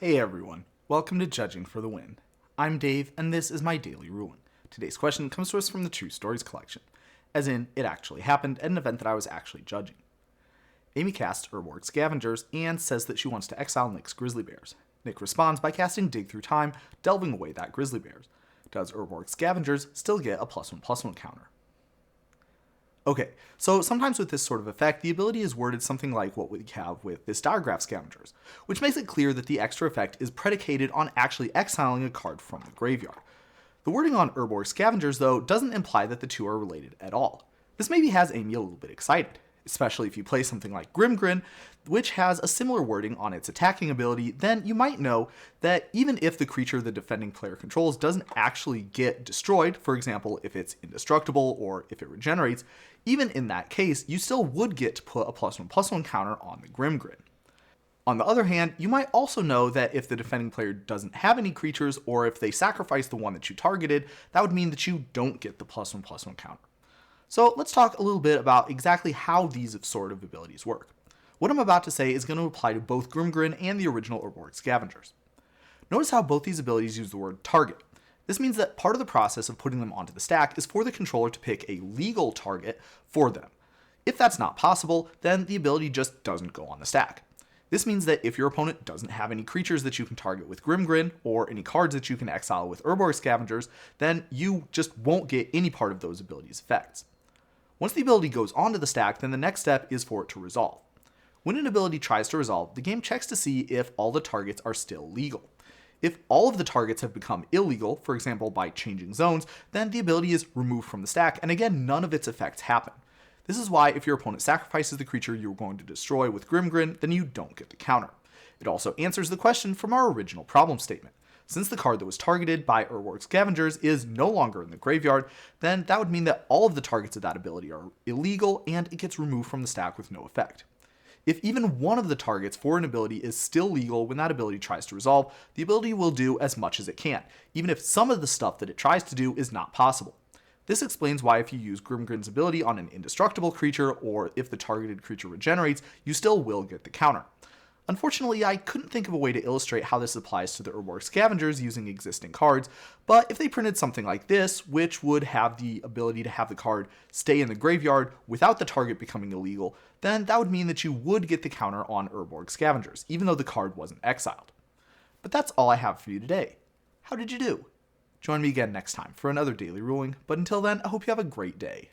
Hey everyone, welcome to Judging for the Win. I'm Dave, and this is my daily ruling. Today's question comes to us from the True Stories collection, as in, it actually happened at an event that I was actually judging. Amy casts Urborg Scavengers and says that she wants to exile Nick's Grizzly Bears. Nick responds by casting Dig Through Time, delving away that Grizzly Bears. Does Urborg Scavengers still get a +1/+1 counter? Okay, so sometimes with this sort of effect, the ability is worded something like what we have with this Diagraph Scavengers, which makes it clear that the extra effect is predicated on actually exiling a card from the graveyard. The wording on Urborg Scavengers, though, doesn't imply that the two are related at all. This maybe has Amy a little bit excited, especially if you play something like Grimgrin, which has a similar wording on its attacking ability. Then you might know that even if the creature the defending player controls doesn't actually get destroyed, for example, if it's indestructible or if it regenerates, even in that case, you still would get to put a +1/+1 counter on the Grimgrin. On the other hand, you might also know that if the defending player doesn't have any creatures, or if they sacrifice the one that you targeted, that would mean that you don't get the +1/+1 counter. So let's talk a little bit about exactly how these sort of abilities work. What I'm about to say is going to apply to both Grimgrin and the original Urborg Scavengers. Notice how both these abilities use the word target. This means that part of the process of putting them onto the stack is for the controller to pick a legal target for them. If that's not possible, then the ability just doesn't go on the stack. This means that if your opponent doesn't have any creatures that you can target with Grimgrin, or any cards that you can exile with Urborg Scavengers, then you just won't get any part of those abilities' effects. Once the ability goes onto the stack, then the next step is for it to resolve. When an ability tries to resolve, the game checks to see if all the targets are still legal. If all of the targets have become illegal, for example by changing zones, then the ability is removed from the stack, and again, none of its effects happen. This is why if your opponent sacrifices the creature you're going to destroy with Grimgrin, then you don't get the counter. It also answers the question from our original problem statement. Since the card that was targeted by Urborg Scavengers is no longer in the graveyard, then that would mean that all of the targets of that ability are illegal, and it gets removed from the stack with no effect. If even one of the targets for an ability is still legal when that ability tries to resolve, the ability will do as much as it can, even if some of the stuff that it tries to do is not possible. This explains why if you use Grimgrin's ability on an indestructible creature, or if the targeted creature regenerates, you still will get the counter. Unfortunately, I couldn't think of a way to illustrate how this applies to the Urborg Scavengers using existing cards, but if they printed something like this, which would have the ability to have the card stay in the graveyard without the target becoming illegal, then that would mean that you would get the counter on Urborg Scavengers, even though the card wasn't exiled. But that's all I have for you today. How did you do? Join me again next time for another daily ruling, but until then, I hope you have a great day.